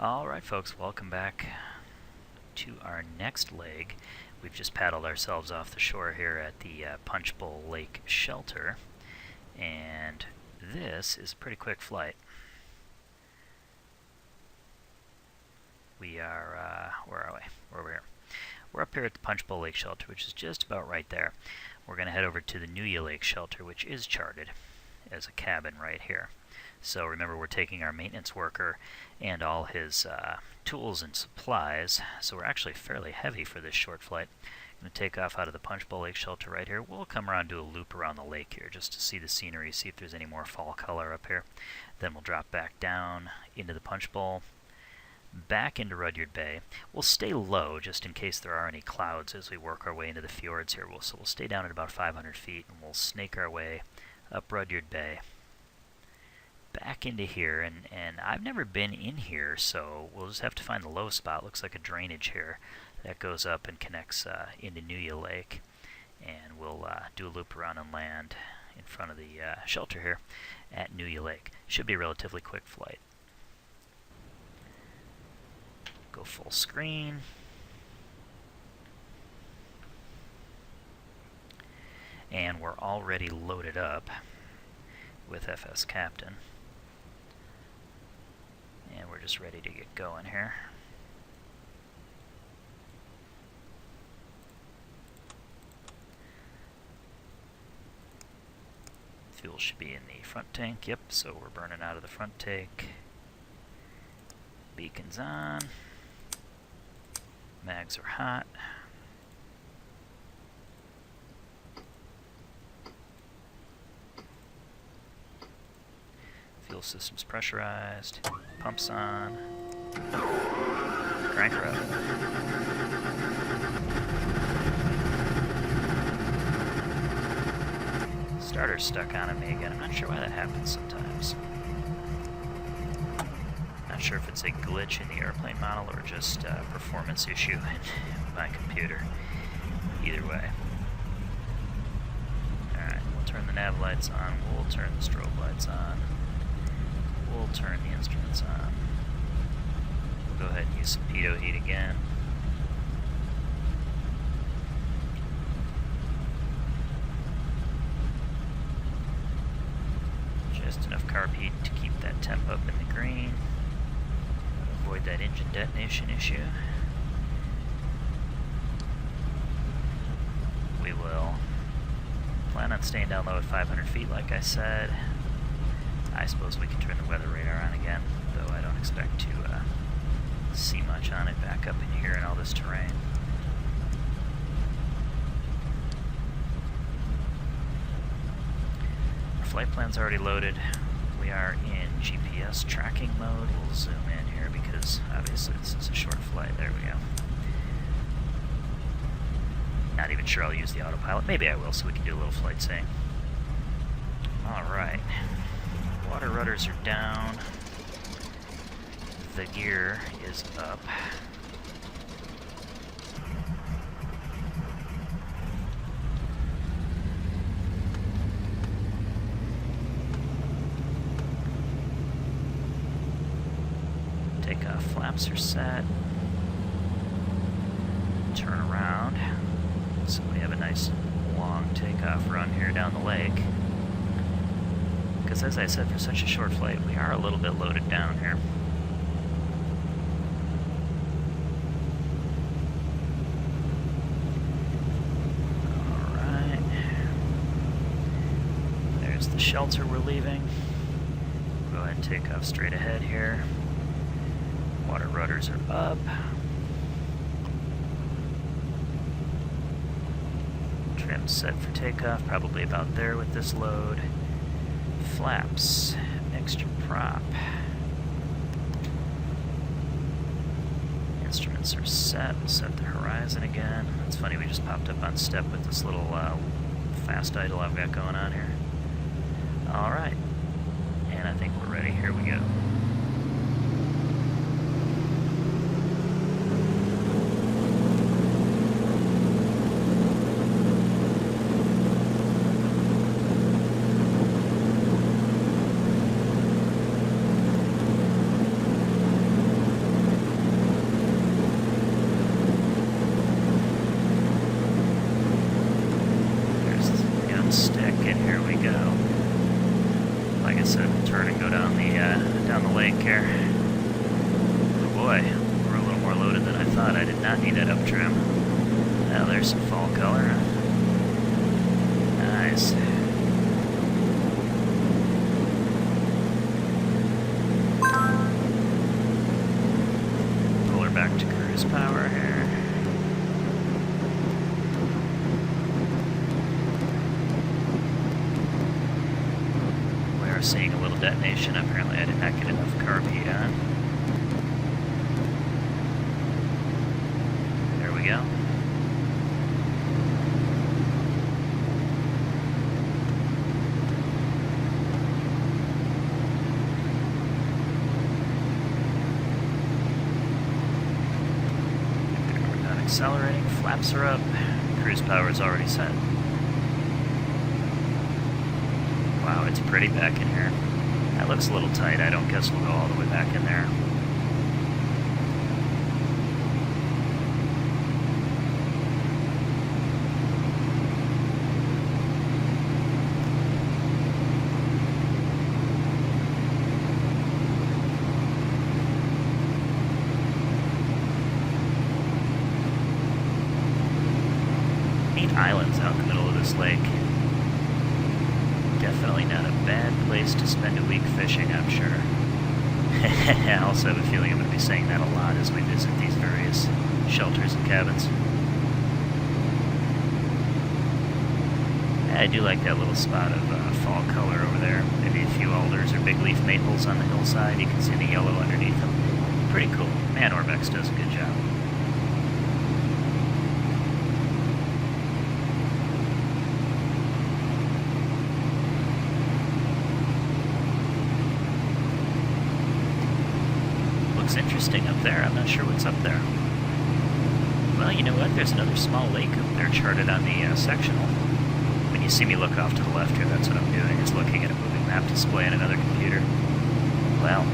Alright folks, welcome back to our next leg. We've just paddled ourselves off the shore here at the Punchbowl Lake Shelter, and this is a pretty quick flight. We are, where are we? We're over here. We're up here at the Punchbowl Lake Shelter, which is just about right there. We're going to head over to the Nooya Lake Shelter, which is charted as a cabin right here. So remember, we're taking our maintenance worker and all his tools and supplies, so we're actually fairly heavy for this short flight. I'm going to take off out of the Punchbowl Lake Shelter right here. We'll come around, do a loop around the lake here just to see the scenery, see if there's any more fall color up here. Then we'll drop back down into the Punchbowl, back into Rudyard Bay. We'll stay low just in case there are any clouds as we work our way into the fjords here. So we'll stay down at about 500 feet and we'll snake our way up Rudyard Bay, back into here, and I've never been in here, so we'll just have to find the low spot. Looks like a drainage here that goes up and connects into Nooya Lake, and we'll do a loop around and land in front of the shelter here at Nooya Lake. Should be a relatively quick flight. Go full screen. And we're already loaded up with FS Captain. And we're just ready to get going here. Fuel should be in the front tank. Yep, so we're burning out of the front tank. Beacon's on. Mags are hot. Fuel system's pressurized. Pumps on. Crank her up. Starter's stuck on me again. I'm not sure why that happens sometimes. Not sure if it's a glitch in the airplane model or just a performance issue in my computer. Either way. Alright, we'll turn the nav lights on. We'll turn the strobe lights on. We'll turn the instruments on. We'll go ahead and use some pitot heat again. Just enough carb heat to keep that temp up in the green. Avoid that engine detonation issue. We will plan on staying down low at 500 feet, like I said. I suppose we can turn the weather radar on again, though I don't expect to see much on it back up in here in all this terrain. Our flight plan's already loaded. We are in GPS tracking mode. We'll zoom in here because obviously this is a short flight. There we go. Not even sure I'll use the autopilot. Maybe I will, so we can do a little flight sim. Alright. Water rudders are down. The gear is up. Takeoff flaps are set. Turn around. So we have a nice long takeoff run here down the lake. Because as I said, for such a short flight, we are a little bit loaded down here. Alright. There's the shelter we're leaving. Go ahead and take off straight ahead here. Water rudders are up. Trim set for takeoff, probably about there with this load. Flaps, extra prop. Instruments are set. We'll set the horizon again. It's funny, we just popped up on step with this little fast idle I've got going on here. Alright, and I think we're ready. Here we go. lake here. Oh boy, we're a little more loaded than I thought. I did not need that up trim. Now there's some fall color. Nice. Pull her back to cruise power here. We're seeing a little detonation. Apparently I did not get enough carb heat on. There we go. Accelerating, flaps are up, cruise power is already set. Wow, it's pretty back in here. That looks a little tight. I don't guess we'll go all the way back in there. Islands out in the middle of this lake. Definitely not a bad place to spend a week fishing, I'm sure. I also have a feeling I'm going to be saying that a lot as we visit these various shelters and cabins. I do like that little spot of fall color over there. Maybe a few alders or big leaf maples on the hillside. You can see the yellow underneath them. Pretty cool. Man, ORBX does a good job. Interesting up there. I'm not sure what's up there. Well, you know what? There's another small lake up there charted on the sectional. When you see me look off to the left here, that's what I'm doing, is looking at a moving map display on another computer. Well,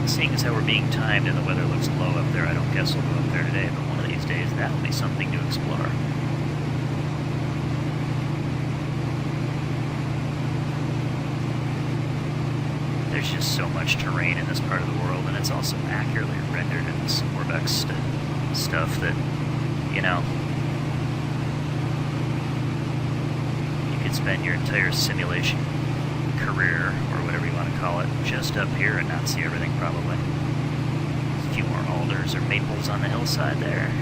seeing as how we're being timed and the weather looks low up there, I don't guess we'll go up there today, but one of these days that'll be something to explore. There's just so much terrain in this part of the world, and it's also accurately rendered in this ORBX stuff that, you know, you could spend your entire simulation career, or whatever you want to call it, just up here and not see everything, probably. A few more alders or maples on the hillside there.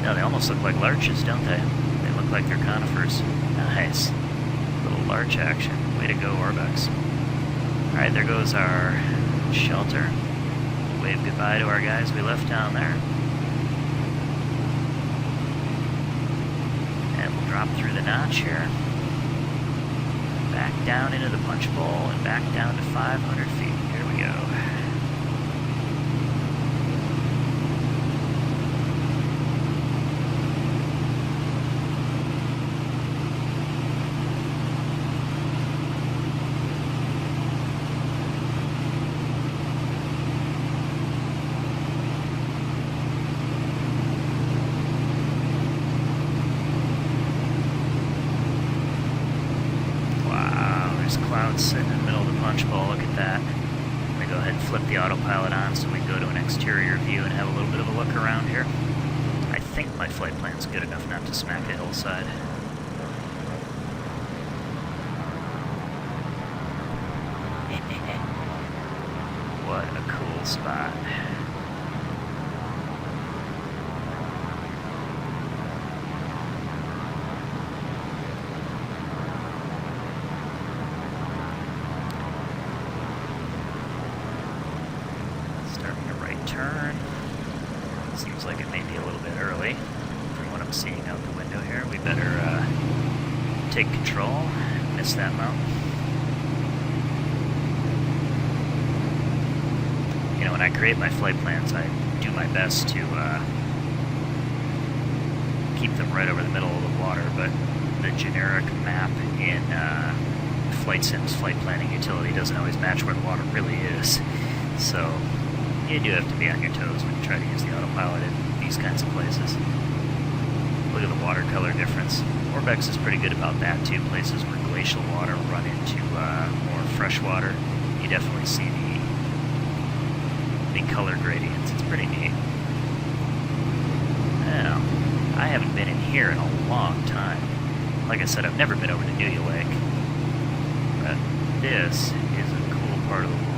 No, they almost look like larches, don't they? They look like they're conifers. Nice. Little larch action. Way to go, ORBX. Alright, there goes our shelter. Wave goodbye to our guys we left down there. And we'll drop through the notch here. Back down into the Punchbowl and back down to 500 feet. Here we go. Clouds sitting in the middle of the Punchbowl. Look at that. I'm going to go ahead and flip the autopilot on so we can go to an exterior view and have a little bit of a look around here. I think my flight plan's good enough not to smack a hillside. What a cool spot. Turn. Seems like it may be a little bit early from what I'm seeing out the window here. We better take control, miss that mountain. You know, when I create my flight plans, I do my best to keep them right over the middle of the water, but the generic map in Flight Sim's flight planning utility doesn't always match where the water really is. So you do have to be on your toes when you try to use the autopilot in these kinds of places. Look at the watercolor difference. ORBX is pretty good about that too. Places where glacial water run into more fresh water, you definitely see the color gradients. It's pretty neat. Now, I haven't been in here in a long time. Like I said, I've never been over to Nooya Lake, but this is a cool part of the world.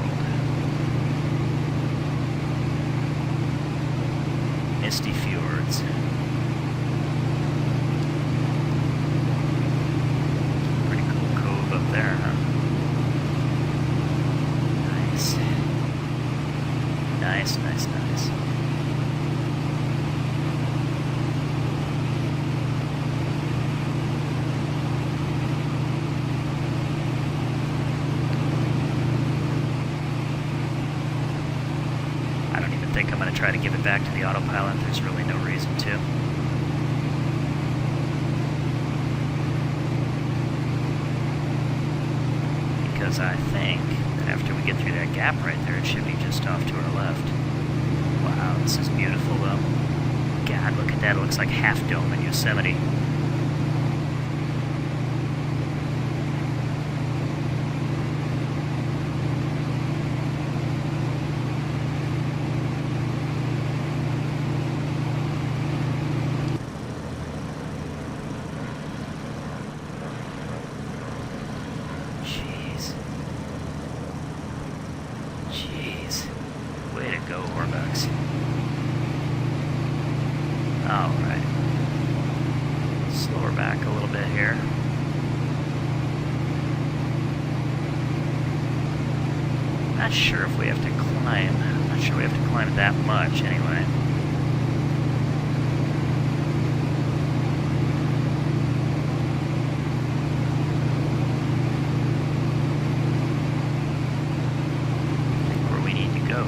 Misty Fjords. Pretty cool cove up there, huh? Nice. Nice, nice, nice. I think I'm going to try to give it back to the autopilot. There's really no reason to. Because I think that after we get through that gap right there, it should be just off to our left. Wow, this is beautiful though. God, look at that. It looks like Half Dome in Yosemite. Way to go, ORBX. Alright. Slow her back a little bit here. Not sure if we have to climb. I'm not sure we have to climb that much anyway.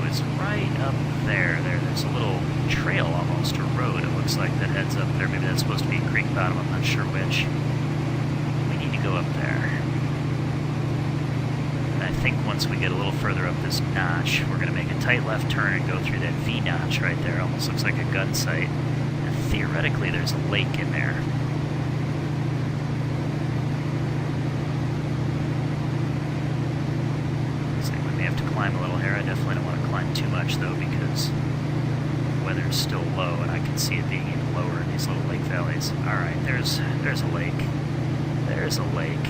Is right up there. There's a little trail almost, or road, it looks like, that heads up there. Maybe that's supposed to be a creek bottom, I'm not sure which. We need to go up there. And I think once we get a little further up this notch, we're going to make a tight left turn and go through that V notch right there. Almost looks like a gun sight. And theoretically, there's a lake in there. Climb a little here. I definitely don't want to climb too much though, because the weather's still low and I can see it being even lower in these little lake valleys. Alright, there's a lake. There's a lake.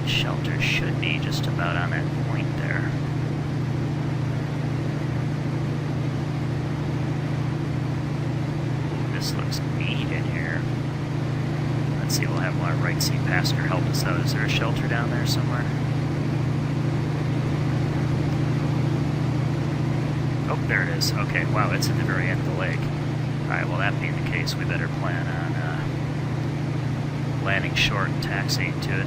The shelter should be just about on that point there. Ooh, this looks neat in here. Let's see, we'll have our right seat passenger help us out. Is there a shelter down there somewhere? Oh, there it is. Okay, wow, it's at the very end of the lake. Alright, well, that being the case, we better plan on landing short and taxiing to it.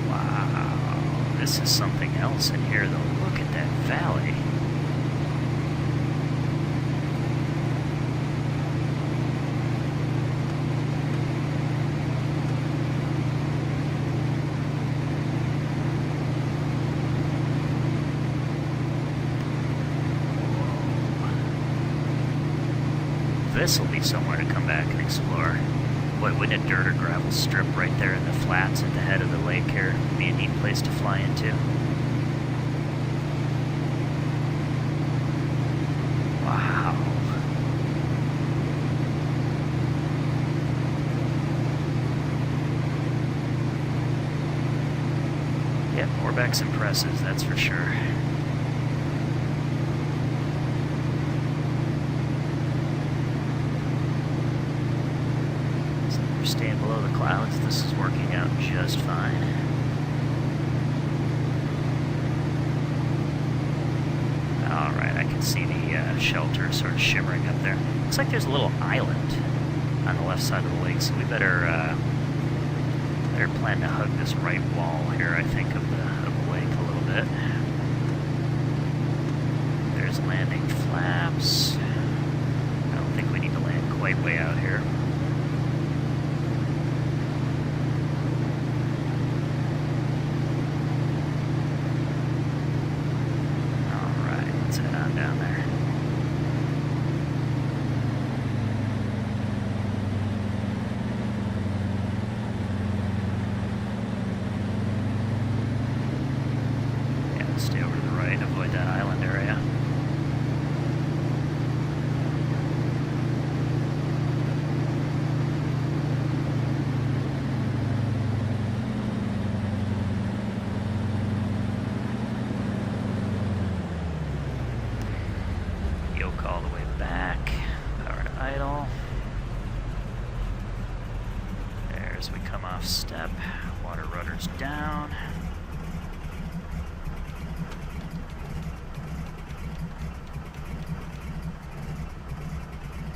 Wow, this is something else in here, though. Look at that valley. This will be somewhere to come back and explore. Boy, wouldn't a dirt or gravel strip right there in the flats at the head of the lake here be a neat place to fly into? Wow. Yep, ORBX impresses, that's for sure. Staying below the clouds, this is working out just fine. Alright, I can see the shelter sort of shimmering up there. Looks like there's a little island on the left side of the lake, so we better plan to hug this right wall here, I think, of the lake a little bit. There's landing flaps. I don't think we need to land quite way out here. Down there. step, water rudders down.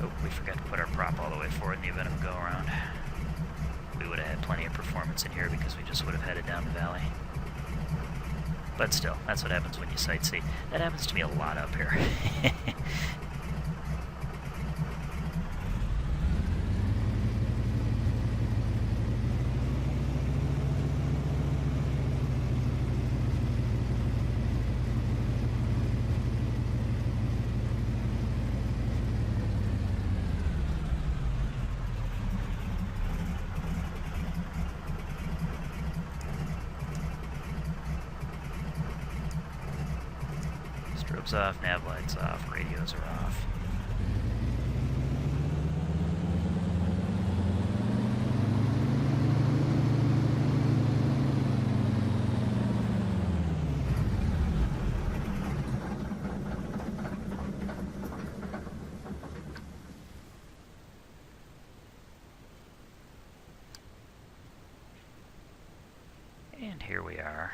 Oh, we forgot to put our prop all the way forward in the event of a go-around. We would have had plenty of performance in here because we just would have headed down the valley. But still, that's what happens when you sightsee. That happens to me a lot up here. Strobes off, nav lights off, radios are off. And here we are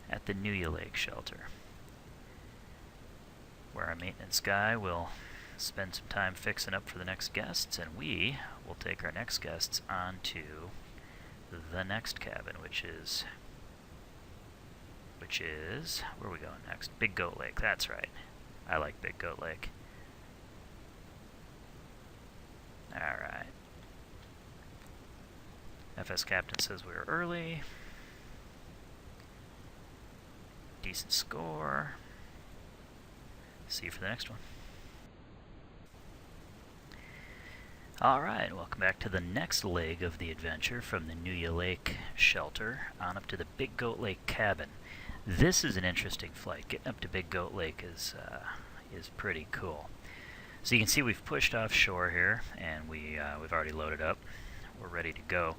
at the Nooya Lake Shelter, where our maintenance guy will spend some time fixing up for the next guests, and we will take our next guests on to the next cabin, which is, where are we going next? Big Goat Lake, that's right. I like Big Goat Lake. Alright. FS Captain says we were early. Decent score. See you for the next one. Alright, welcome back to the next leg of the adventure from the Nooya Lake Shelter on up to the Big Goat Lake Cabin. This is an interesting flight. Getting up to Big Goat Lake is pretty cool. So you can see we've pushed offshore here, and we've already loaded up. We're ready to go.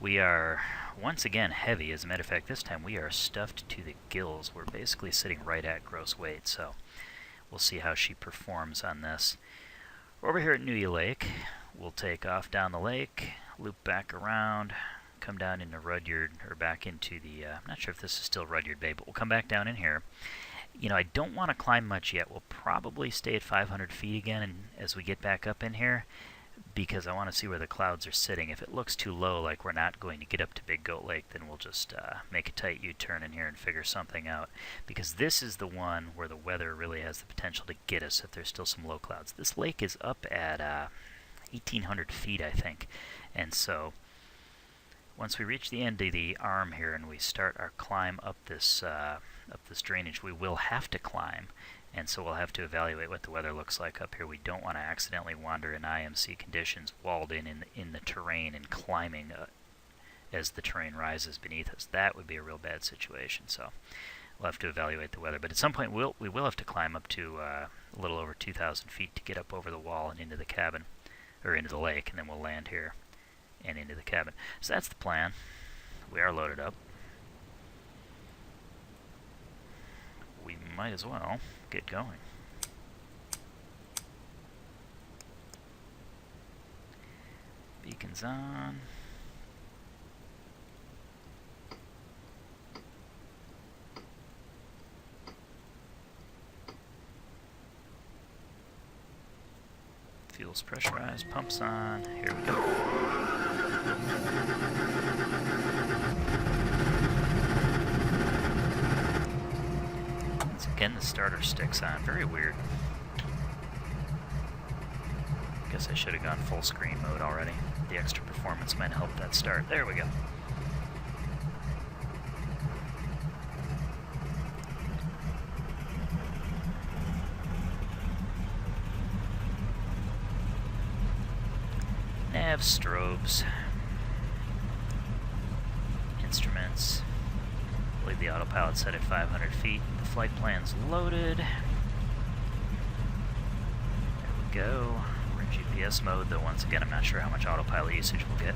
We are once again heavy. As a matter of fact, this time we are stuffed to the gills. We're basically sitting right at gross weight, so we'll see how she performs on this. Over here at Nooya Lake, we'll take off down the lake, loop back around, come down into Rudyard, or back into the, I'm not sure if this is still Rudyard Bay, but we'll come back down in here. You know, I don't want to climb much yet. We'll probably stay at 500 feet again and as we get back up in here, because I want to see where the clouds are sitting. If it looks too low, like we're not going to get up to Big Goat Lake, then we'll just make a tight U-turn in here and figure something out. Because this is the one where the weather really has the potential to get us if there's still some low clouds. This lake is up at 1,800 feet, I think. And so once we reach the end of the arm here and we start our climb up this drainage, we will have to climb. And so we'll have to evaluate what the weather looks like up here. We don't want to accidentally wander in IMC conditions, walled in the terrain and climbing as the terrain rises beneath us. That would be a real bad situation. So we'll have to evaluate the weather. But at some point we will have to climb up to a little over 2,000 feet to get up over the wall and into the cabin, or into the lake, and then we'll land here and into the cabin. So that's the plan. We are loaded up. We might as well get going. Beacons on. Fuel's pressurized, pumps on. Here we go. Again, the starter sticks on. Very weird. Guess I should have gone full screen mode already. The extra performance might help that start. There we go. Nav strobes. Instruments. I believe the autopilot set at 500 feet. The flight plan's loaded. There we go. We're in GPS mode, though once again I'm not sure how much autopilot usage we'll get.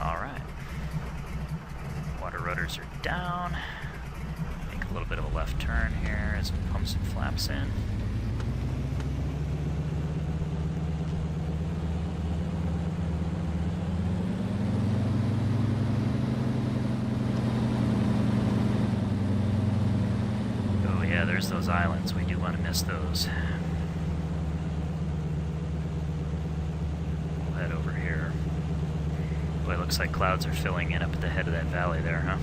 Alright. Water rudders are down. Make a little bit of a left turn here as we pump pump some flaps in. Oh yeah, there's those islands. We do want to miss those. We'll head over here. Boy, it looks like clouds are filling in up at the head of that valley there, huh?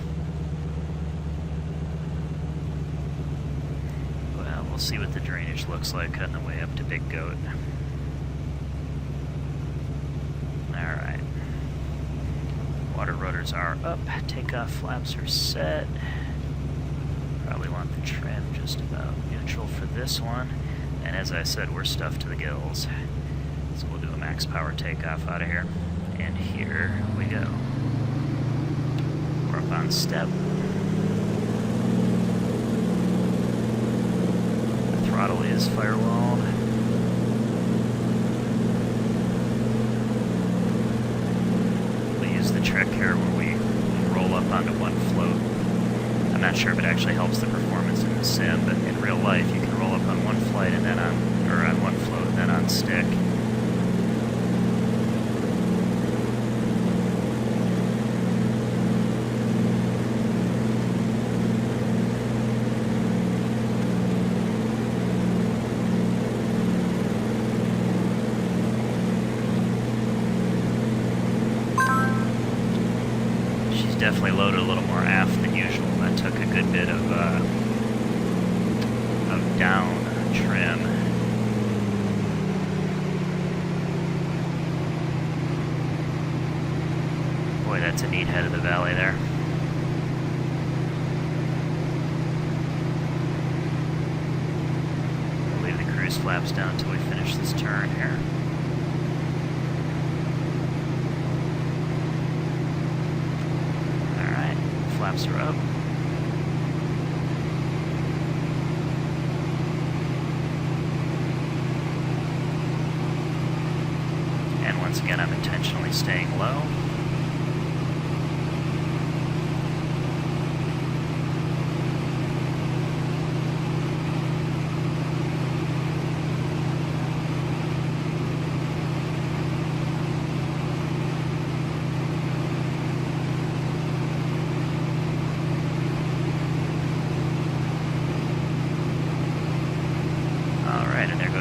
We'll see what the drainage looks like on the way up to Big Goat. Alright. Water rudders are up. Takeoff flaps are set. Probably want the trim just about neutral for this one. And as I said, we're stuffed to the gills. So we'll do a max power takeoff out of here. And here we go. We're up on step. Throttle is firewalled. We use the trick here where we roll up onto one float. I'm not sure if it actually helps the performance in the sim, but in real life you can roll up on one flight and then on one float and then on stick. Definitely loaded a little more aft than usual. That took a good bit of down trim. Boy, that's a neat head of the valley there. We'll leave the cruise flaps down until we finish this turn here. Flaps are up. And once again, I'm intentionally staying low.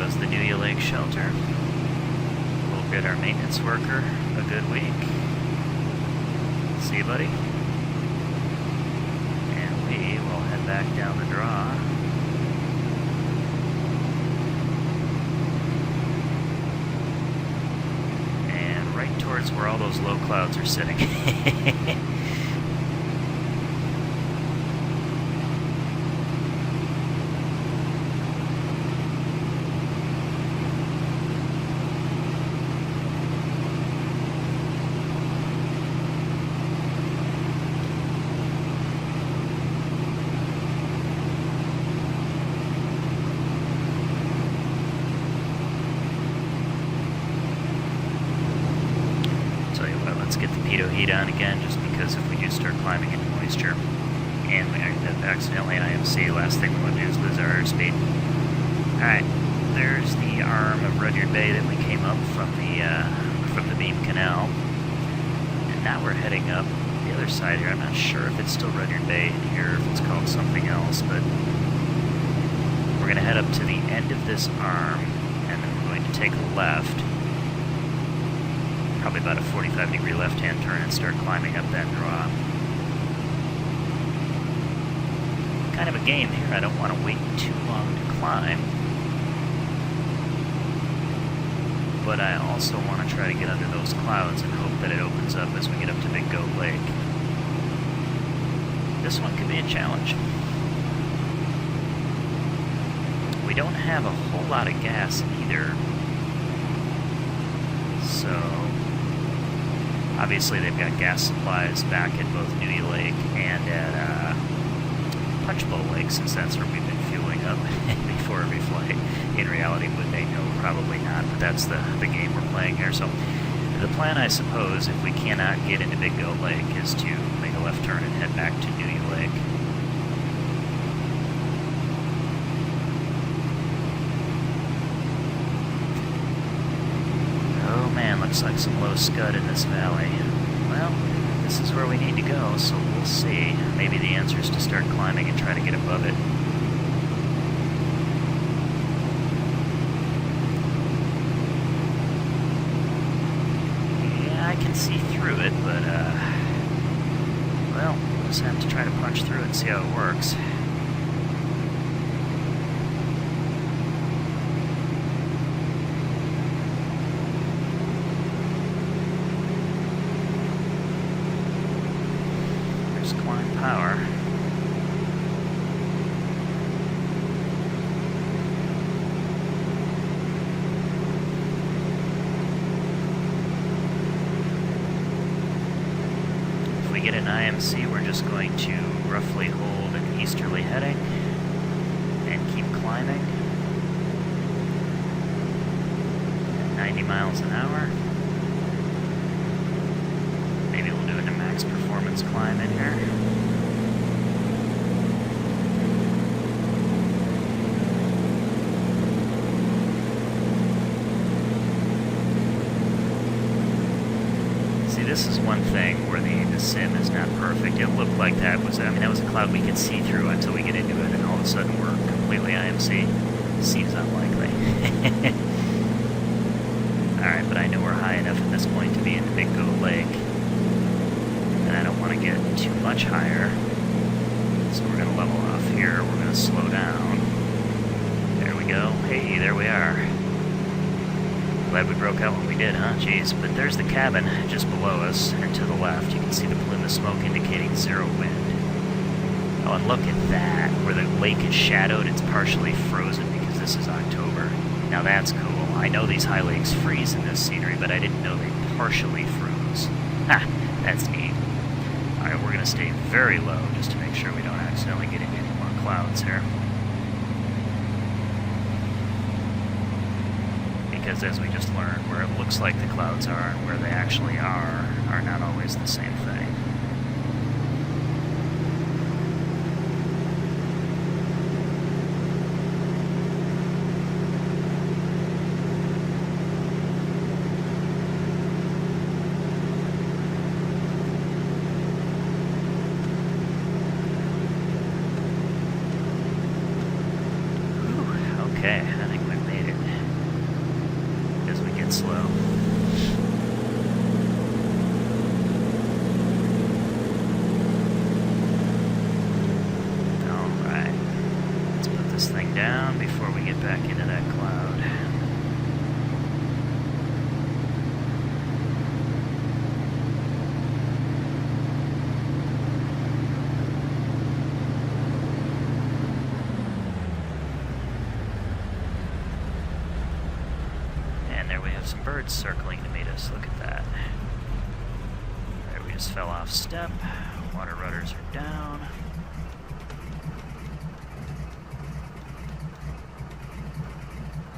The Nooya Lake Shelter. We'll bid our maintenance worker a good week. See you, buddy. And we will head back down the draw. And right towards where all those low clouds are sitting. Let's get the pitot heat on again, just because if we do start climbing into moisture and we accidentally IMC, last thing we want to do is lose our airspeed. Alright, there's the arm of Rudyard Bay that we came up from the Beam Canal. And now we're heading up the other side here. I'm not sure if it's still Rudyard Bay here, if it's called something else, but we're going to head up to the end of this arm, and then we're going to take a left. Probably about a 45-degree left-hand turn and start climbing up that draw. Kind of a game here. I don't want to wait too long to climb, but I also want to try to get under those clouds and hope that it opens up as we get up to Big Goat Lake. This one could be a challenge. We don't have a whole lot of gas either, so obviously they've got gas supplies back at both Nooya Lake and at Punchbowl Lake, since that's where we've been fueling up before every flight. In reality, would they know? Probably not, but that's the game we're playing here. So the plan, I suppose, if we cannot get into Big Goat Lake, is to make a left turn and head back to Nooya Lake. looks like some low scud in this valley. Well, this is where we need to go, so we'll see. Maybe the answer is to start climbing and try to get above it. Yeah, I can see through it, but, well, we'll just have to try to punch through it and see how it works. Power. If we get an IMC, we're just going to roughly hold an easterly heading and keep climbing at 90 miles an hour. Maybe we'll do a max performance climb in here. This is one thing where the sim is not perfect. It looked like that was, I mean, that was a cloud we could see through until we get into it, and all of a sudden we're completely IMC. Seems unlikely. Alright, but I know we're high enough at this point to be in the Big Goat Lake, and I don't want to get too much higher, so we're going to level off here. We're going to slow down. There we go. Hey, there we are. Glad we broke out when we did, huh? Jeez. But there's the cabin just below us, and to the left you can see the plume of smoke indicating zero wind. Oh, and look at that. Where the lake is shadowed, it's partially frozen because this is October. Now that's cool. I know these high lakes freeze in this scenery, but I didn't know they partially froze. Ha! That's neat. Alright, we're going to stay very low just to make sure we don't accidentally get into any more clouds here. Because as we just learned, where it looks like the clouds are and where they actually are not always the same thing. Whew, okay, I think we've made it. As we get slow. Alright. Let's put this thing down before we get back into that cloud. Some birds circling to meet us. Look at that. There, we just fell off step. Water rudders are down.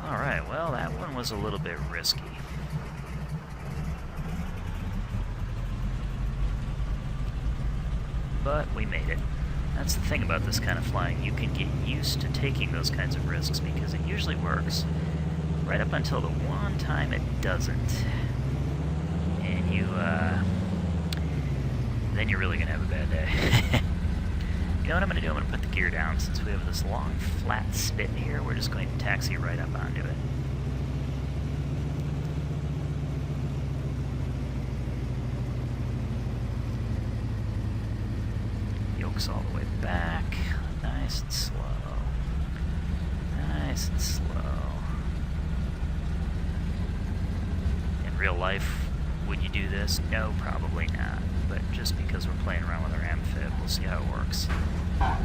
Alright, well, that one was a little bit risky. But we made it. That's the thing about this kind of flying. You can get used to taking those kinds of risks because it usually works. Right up until the one time it doesn't. And you, then you're really gonna have a bad day. You know what I'm gonna do? I'm gonna put the gear down. Since we have this long, flat spit here, we're just going to taxi right up onto it. Yoke's all the way back. Nice and slow. Nice and slow. Real life, would you do this? No, probably not. But just because we're playing around with our amphib, we'll see how it works.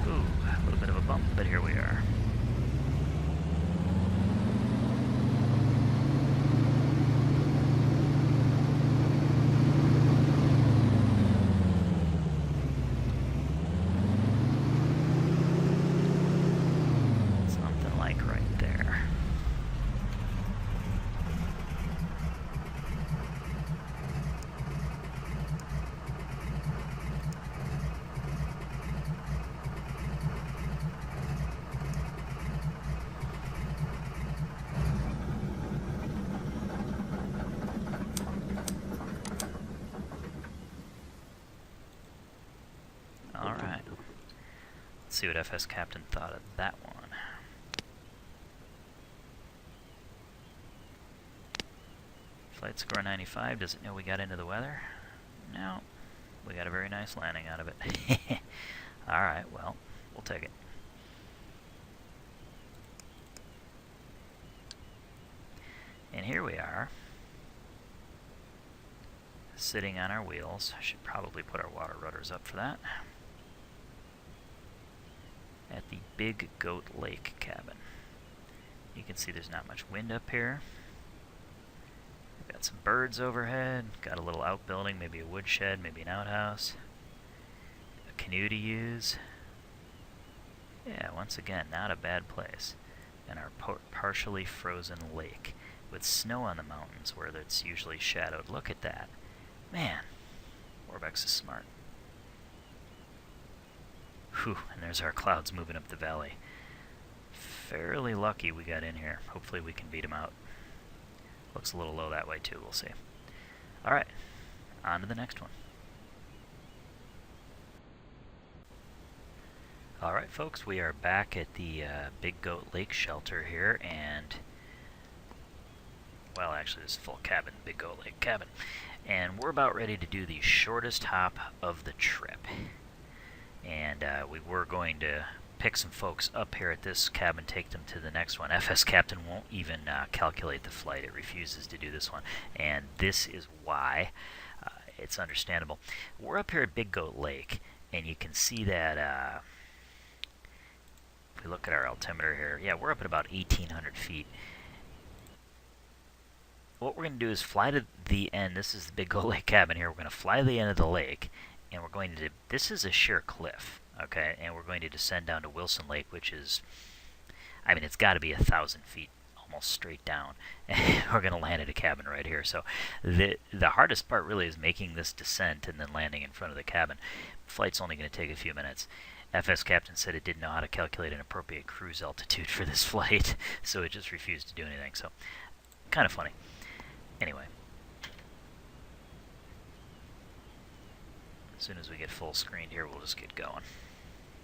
Ooh, a little bit of a bump, but here we are. Something like right there. Let's see what FS Captain thought of that one. Flight score 95. Doesn't know we got into the weather. No. We got a very nice landing out of it. Alright, well, we'll take it. And here we are, sitting on our wheels. I should probably put our water rudders up for that. At the Big Goat Lake cabin. You can see there's not much wind up here. We've got some birds overhead, got a little outbuilding, maybe a woodshed, maybe an outhouse. A canoe to use. Yeah, once again, not a bad place. And our partially frozen lake, with snow on the mountains where it's usually shadowed. Look at that. Man, ORBX is smart. Whew, and there's our clouds moving up the valley. Fairly lucky we got in here. Hopefully we can beat them out. Looks a little low that way too, we'll see. Alright, on to the next one. Alright folks, we are back at the Big Goat Lake shelter here, and well, actually, this is full cabin, Big Goat Lake cabin. And we're about ready to do the shortest hop of the trip. And we were going to pick some folks up here at this cabin, take them to the next one. FS Captain won't even calculate the flight. It refuses to do this one. And this is why. It's understandable. We're up here at Big Goat Lake, and you can see that if we look at our altimeter here, yeah, we're up at about 1,800 feet. What we're going to do is fly to the end. This is the Big Goat Lake cabin here. We're going to fly to the end of the lake, and we're going to, this is a sheer cliff, okay, and we're going to descend down to Wilson Lake, which is, I mean, it's got to be 1,000 feet almost straight down. And we're going to land at a cabin right here. So the hardest part really is making this descent and then landing in front of the cabin. Flight's only going to take a few minutes. FS Captain said it didn't know how to calculate an appropriate cruise altitude for this flight, so it just refused to do anything. So, kind of funny. Anyway, as soon as we get full screened here, we'll just get going.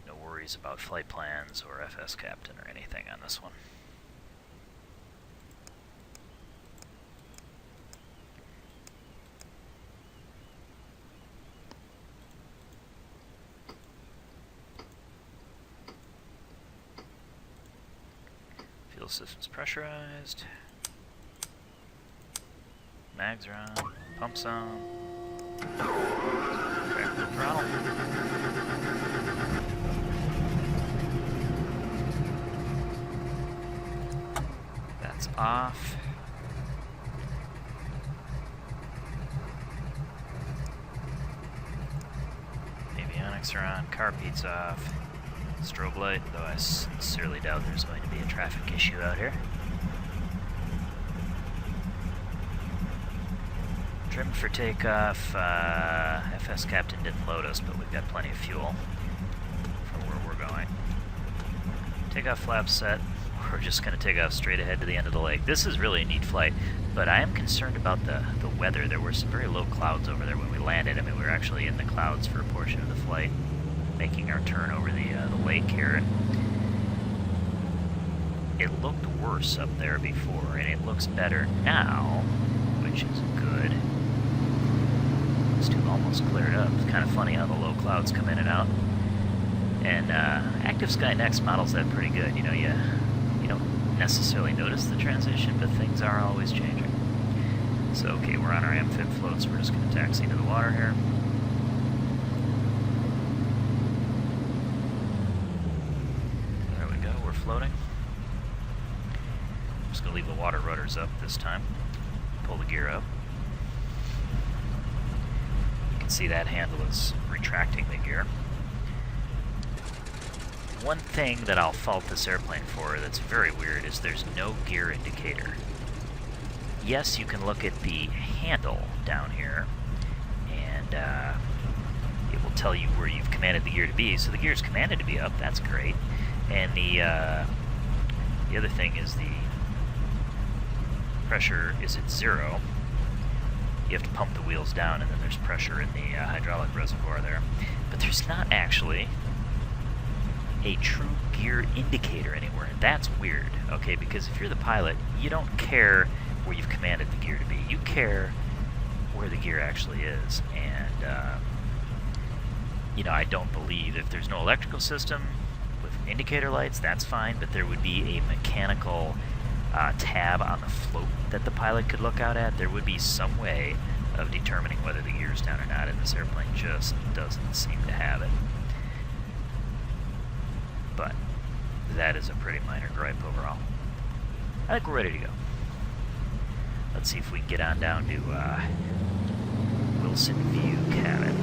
No worries about flight plans or FS Captain or anything on this one. Fuel system's pressurized. Mags are on, pumps on. Tractor throttle. That's off. Avionics are on, carpeet's off. Strobe light, though I sincerely doubt there's going to be a traffic issue out here. Trimmed for takeoff. FS Captain didn't load us, but we've got plenty of fuel for where we're going. Takeoff flaps set. We're just going to take off straight ahead to the end of the lake. This is really a neat flight, but I am concerned about the weather. There were some very low clouds over there when we landed. I mean, we were actually in the clouds for a portion of the flight, making our turn over the lake here. It looked worse up there before, and it looks better now, which is good. It's almost cleared up. It's kind of funny how the low clouds come in and out. And Active Sky Next models that pretty good. You know, you don't necessarily notice the transition, but things are always changing. So, okay, we're on our amphib floats. We're just going to taxi to the water here. There we go. We're floating. I'm just going to leave the water rudders up this time. Pull the gear up. You can see that handle is retracting the gear. One thing that I'll fault this airplane for that's very weird is there's no gear indicator. Yes, you can look at the handle down here, and it will tell you where you've commanded the gear to be. So the gear is commanded to be up, that's great. And the other thing is the pressure is at 0. You have to pump the wheels down, and then there's pressure in the hydraulic reservoir there. But there's not actually a true gear indicator anywhere, and that's weird, okay, because if you're the pilot, you don't care where you've commanded the gear to be. You care where the gear actually is, and, you know, I don't believe if there's no electrical system with indicator lights, that's fine, but there would be a mechanical tab on the float that the pilot could look out at. There would be some way of determining whether the gear's down or not, and this airplane just doesn't seem to have it. But that is a pretty minor gripe overall. I think we're ready to go. Let's see if we can get on down to Wilson View Cabin.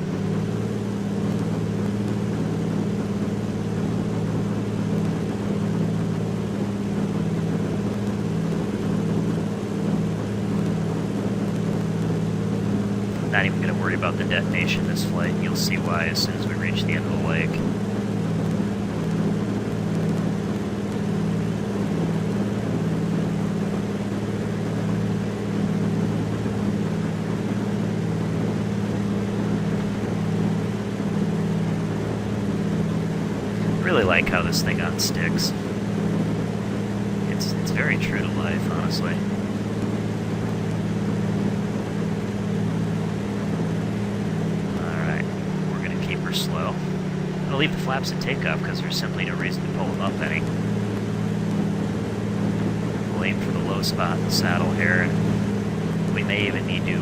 Not even going to worry about the detonation this flight. You'll see why as soon as we reach the end of the lake. Really like how this thing on sticks. It's very true to life, honestly. Slow. I'm going to leave the flaps at takeoff because there's simply no reason to pull them up any. We'll aim for the low spot in the saddle here, and we may even need to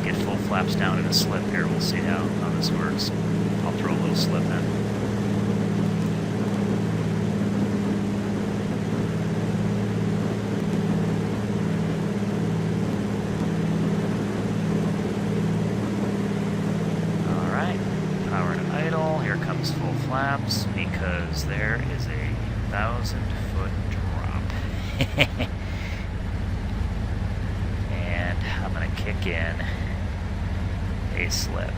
get full flaps down in a slip here. We'll see how this works. I'll throw a little slip in. Full flaps because there is a 1,000-foot drop. And I'm going to kick in a slip.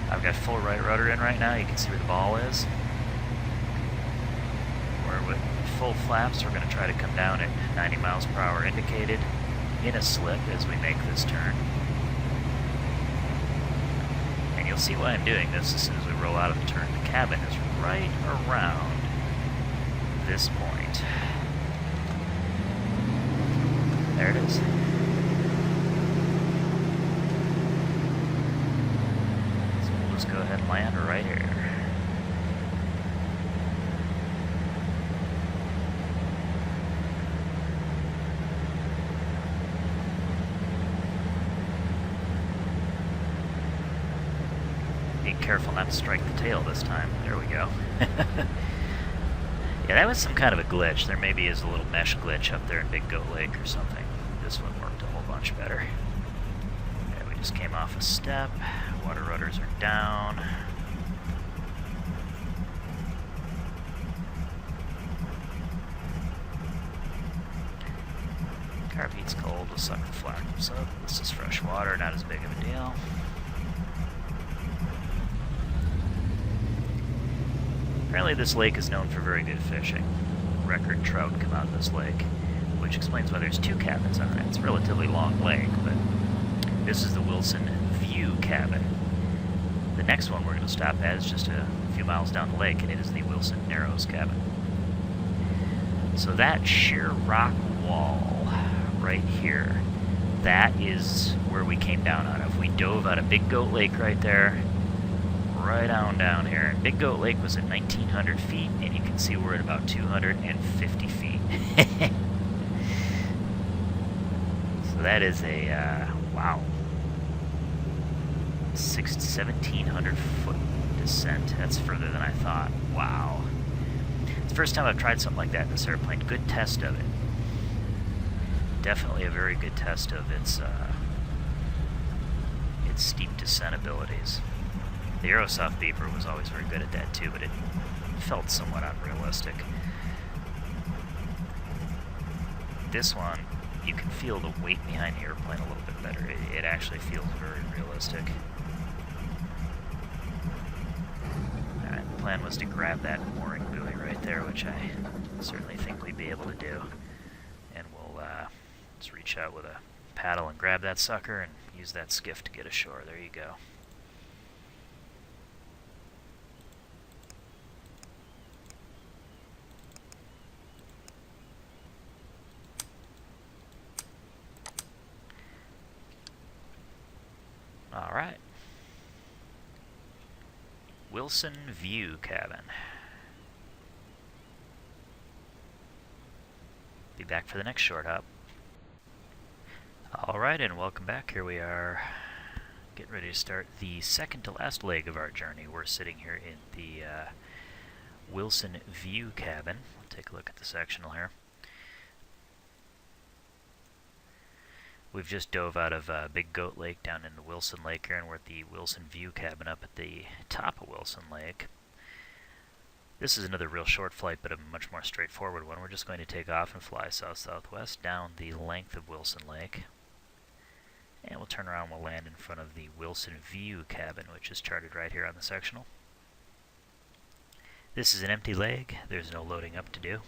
I've got full right rudder in right now. You can see where the ball is. Where with full flaps, we're going to try to come down at 90 miles per hour indicated in a slip as we make this turn. You'll see why I'm doing this as soon as we roll out of the turn. The cabin is right around this point. There it is. So we'll just go ahead and land right here. Be careful not to strike the tail this time. There we go. Yeah, that was some kind of a glitch. There maybe is a little mesh glitch up there in Big Goat Lake or something. This one worked a whole bunch better. Okay, we just came off a step. Water rudders are down. Carpete's cold. We'll suck the flaps up. This is fresh water, not as big of a deal. Apparently this lake is known for very good fishing. Record trout come out of this lake, which explains why there's two cabins on it. It's a relatively long lake, but this is the Wilson View Cabin. The next one we're going to stop at is just a few miles down the lake, and it is the Wilson Narrows Cabin. So that sheer rock wall right here, that is where we came down on. If we dove out of Big Goat Lake right there, right on down here. And Big Goat Lake was at 1,900 feet, and you can see we're at about 250 feet. So that is a, wow, 1,700 foot descent. That's further than I thought. Wow. It's the first time I've tried something like that in this airplane. Good test of it. Definitely a very good test of its steep descent abilities. The Aerosoft Beaver was always very good at that too, but it felt somewhat unrealistic. This one, you can feel the weight behind the airplane a little bit better. It actually feels very realistic. Alright, the plan was to grab that mooring buoy right there, which I certainly think we'd be able to do. And we'll just reach out with a paddle and grab that sucker and use that skiff to get ashore. There you go. Wilson View Cabin. Be back for the next short hop. Alright, and welcome back. Here we are, getting ready to start the second to last leg of our journey. We're sitting here in the Wilson View Cabin. We'll take a look at the sectional here. We've just dove out of Big Goat Lake down into Wilson Lake here, and we're at the Wilson View Cabin up at the top of Wilson Lake. This is another real short flight, but a much more straightforward one. We're just going to take off and fly south-southwest down the length of Wilson Lake. And we'll turn around and we'll land in front of the Wilson View Cabin, which is charted right here on the sectional. This is an empty leg. There's no loading up to do.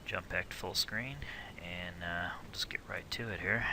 Jump back to full screen, and we'll just get right to it here.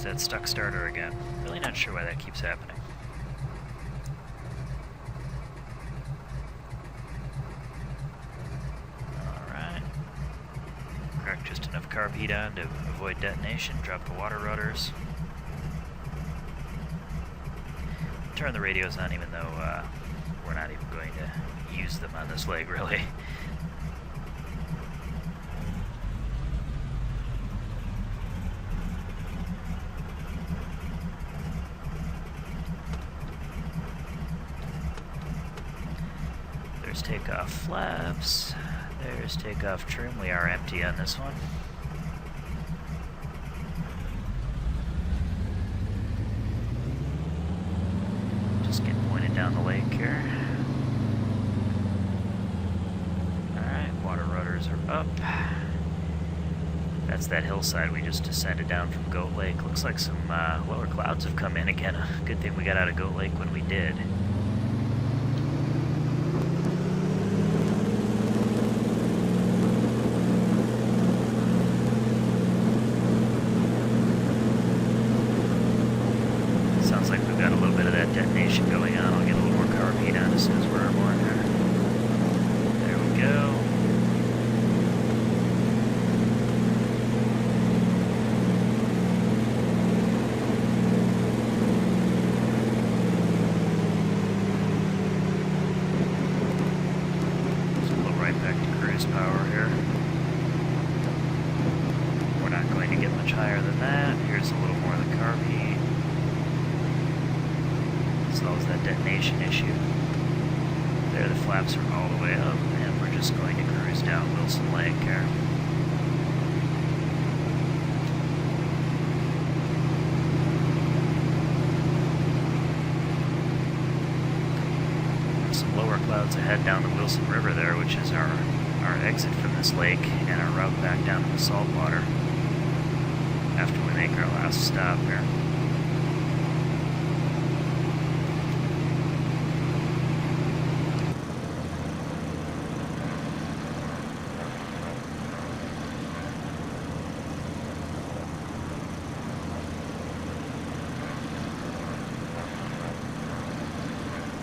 That stuck starter again. Really not sure why that keeps happening. Alright. Crack just enough carb heat on to avoid detonation. Drop the water rudders. Turn the radios on even though we're not even going to use them on this leg, really. There's takeoff flaps, there's takeoff trim. We are empty on this one. Just get pointed down the lake here. Alright, water rudders are up. That's that hillside we just descended down from Goat Lake. Looks like some lower clouds have come in again. Good thing we got out of Goat Lake when we did. Sounds like we've got a little bit of that detonation going on. I'll get a little more carb heat on as soon as we're airborne here. There we go. So we'll right back to cruise power here. We're not going to get much higher than that. Here's a little more of the carb heat. Solves that detonation issue. There, the flaps are all the way up, and we're just going to cruise down Wilson Lake here. There's some lower clouds ahead down the Wilson River there, which is our exit from this lake and our route back down to the saltwater after we make our last stop here.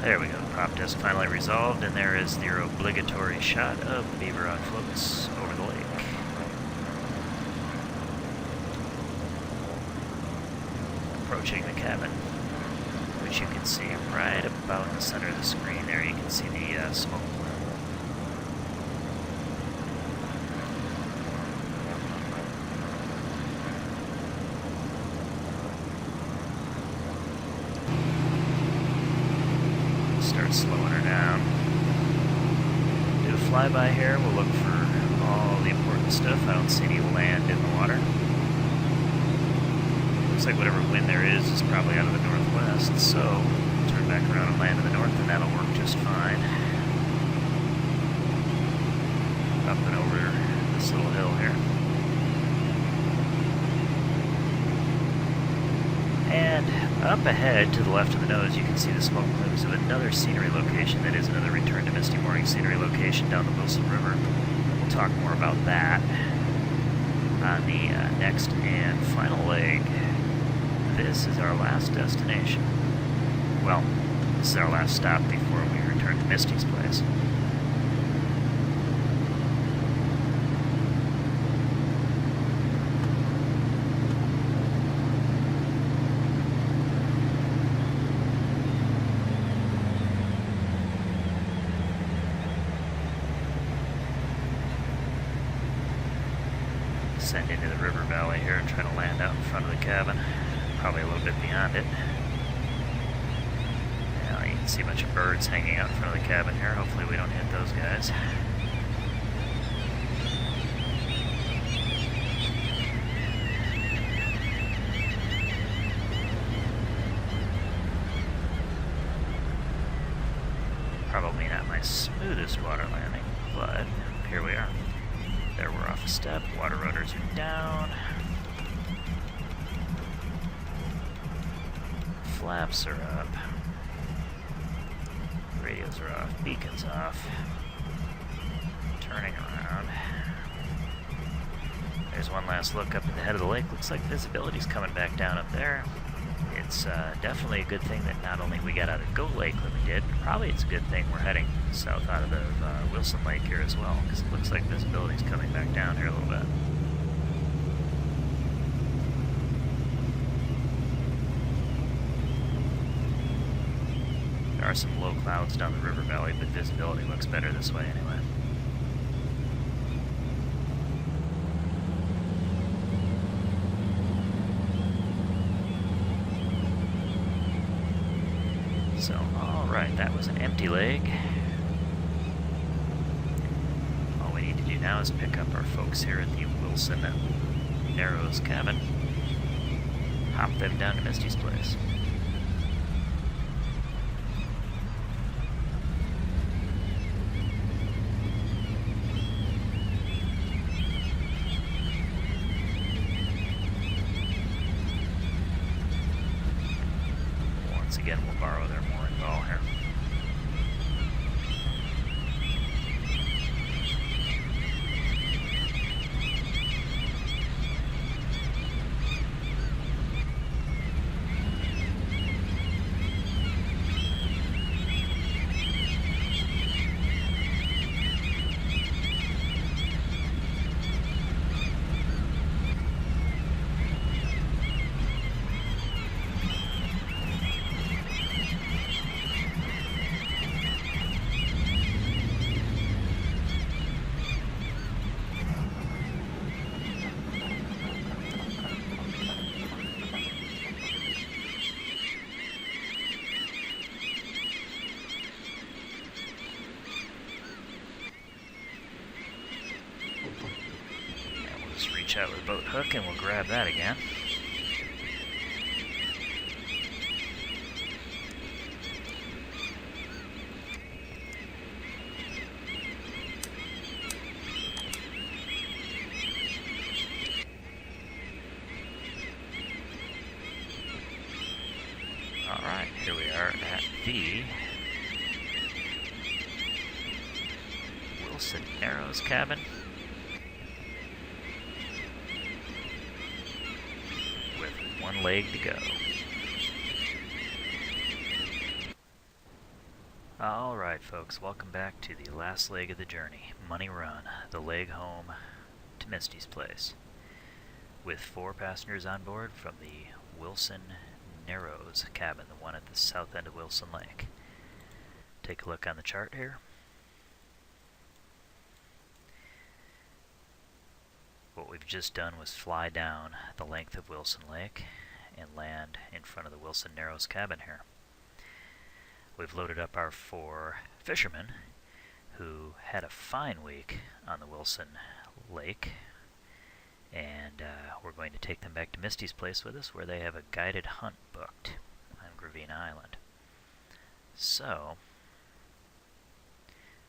There we go, the prop test finally resolved, and there is your obligatory shot of the Beaver on floats over the lake. Approaching the cabin, which you can see right about in the center of the screen there. You can see the smoke plume. Start slowing her down. Do a flyby here. We'll look for all the important stuff. I don't see any land in the water. Looks like whatever wind there is probably out of the northwest, so turn back around and land in the north, and that'll work just fine. Up and over this little hill here. And up ahead, to the left of the nose, you can see the smoke plumes of another scenery location. That is another Return to Misty Moorings scenery location down the Wilson River. We'll talk more about that on the next and final leg. This is our last destination. Well, this is our last stop before we return to Misty's place. Send into the river valley here and try to land out in front of the cabin, probably a little bit beyond it. Now you can see a bunch of birds hanging out in front of the cabin here. Hopefully we don't hit those guys. Probably not my smoothest water landing, but here we are. There, we're off a step, water rotors are down. Flaps are up. Radios are off, beacons off. Turning around. There's one last look up at the head of the lake. Looks like visibility's coming back down up there. It's definitely a good thing that not only we got out of Goat Lake when we did, but probably it's a good thing we're heading south out of the Wilson Lake here as well, because it looks like visibility's coming back down here a little bit. There are some low clouds down the river valley, but visibility looks better this way anyway. So, alright, that was an empty leg. All we need to do now is pick up our folks here at the Wilson Narrows cabin. Hop them down to Misty's place. Once again, we'll borrow their mooring ball here. Reach out with a boat hook and we'll grab that again. Alright, here we are at the Wilson Narrows cabin. One leg to go. Alright folks, welcome back to the last leg of the journey, Money Run, the leg home to Misty's place, with 4 passengers on board from the Wilson Narrows cabin, the one at the south end of Wilson Lake. Take a look on the chart here. What we've just done was fly down the length of Wilson Lake and land in front of the Wilson Narrows cabin here. We've loaded up our 4 fishermen who had a fine week on the Wilson Lake, and we're going to take them back to Misty's place with us, where they have a guided hunt booked on Gravina Island. So,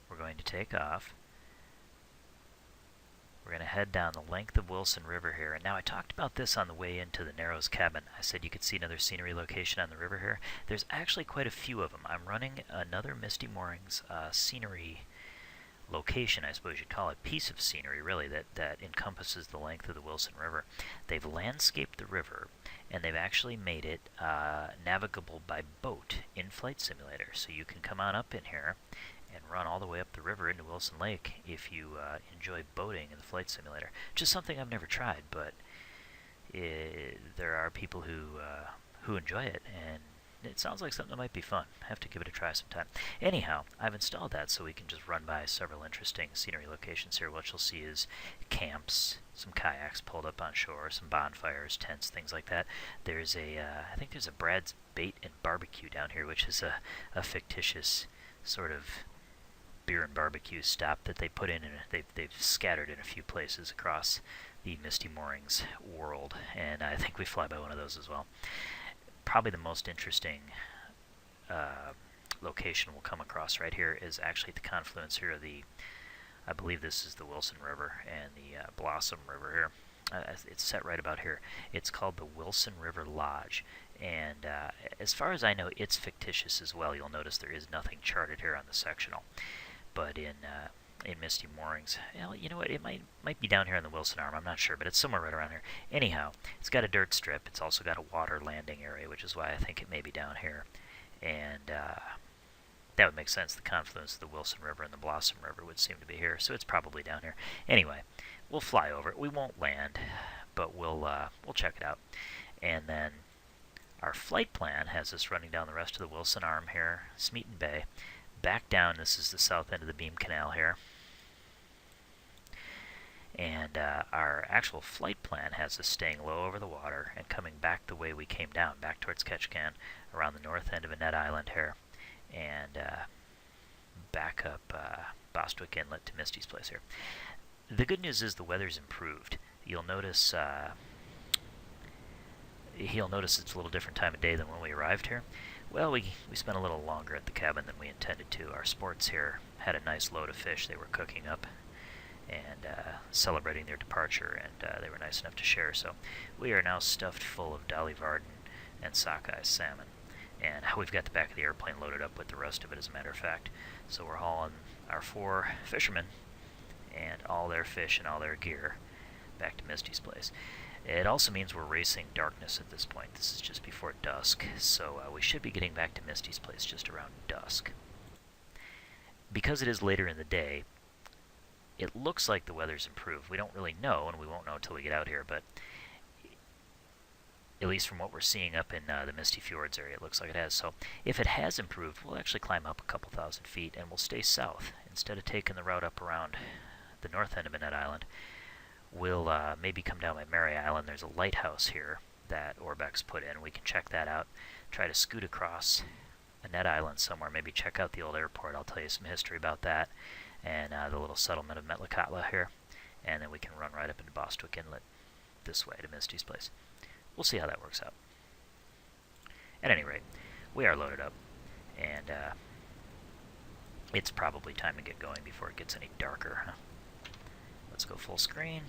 we're going to take off We're going to head down the length of Wilson River here. And now I talked about this on the way into the Narrows cabin. I said you could see another scenery location on the river here. There's actually quite a few of them. I'm running another Misty Moorings scenery location, I suppose you'd call it, piece of scenery really, that encompasses the length of the Wilson River. They've landscaped the river, and they've actually made it navigable by boat in Flight Simulator. So you can come on up in here and run all the way up the river into Wilson Lake if you enjoy boating in the Flight Simulator. Just something I've never tried, but there are people who enjoy it, and it sounds like something that might be fun. I have to give it a try sometime. Anyhow, I've installed that so we can just run by several interesting scenery locations here. What you'll see is camps, some kayaks pulled up on shore, some bonfires, tents, things like that. There's I think there's a Brad's Bait and Barbecue down here, which is a fictitious sort of beer and barbecue stop that they put in, and they've scattered in a few places across the Misty Moorings world, and I think we fly by one of those as well. Probably the most interesting location we'll come across right here is actually the confluence here of I believe this is the Wilson River and the Blossom River here. It's set right about here. It's called the Wilson River Lodge, and as far as I know, it's fictitious as well. You'll notice there is nothing charted here on the sectional, but in Misty Moorings, well, you know what, it might be down here on the Wilson Arm, I'm not sure, but it's somewhere right around here. Anyhow, it's got a dirt strip, it's also got a water landing area, which is why I think it may be down here, and that would make sense. The confluence of the Wilson River and the Blossom River would seem to be here, so it's probably down here. Anyway, we'll fly over it. We won't land, but we'll check it out. And then our flight plan has us running down the rest of the Wilson Arm here, Smeaton Bay, back down. This is the south end of the Beam Canal here. And our actual flight plan has us staying low over the water and coming back the way we came down, back towards Ketchikan, around the north end of Annette Island here, and back up Bostwick Inlet to Misty's Place here. The good news is the weather's improved. You'll notice it's a little different time of day than when we arrived here. Well, we spent a little longer at the cabin than we intended to. Our sports here had a nice load of fish they were cooking up and celebrating their departure, and they were nice enough to share. So we are now stuffed full of Dolly Varden and sockeye salmon, and we've got the back of the airplane loaded up with the rest of it, as a matter of fact. So we're hauling our 4 fishermen and all their fish and all their gear back to Misty's Place. It also means we're racing darkness at this point. This is just before dusk, so we should be getting back to Misty's Place just around dusk. Because it is later in the day, it looks like the weather's improved. We don't really know, and we won't know until we get out here, but at least from what we're seeing up in the Misty Fjords area, it looks like it has. So if it has improved, we'll actually climb up a couple thousand feet, and we'll stay south. Instead of taking the route up around the north end of Annette Island, we'll maybe come down by Mary Island. There's a lighthouse here that ORBX put in. We can check that out, try to scoot across Annette Island somewhere, maybe check out the old airport. I'll tell you some history about that, and the little settlement of Metlakatla here, and then we can run right up into Bostwick Inlet this way to Misty's Place. We'll see how that works out. At any rate, we are loaded up, and it's probably time to get going before it gets any darker. Let's go full screen.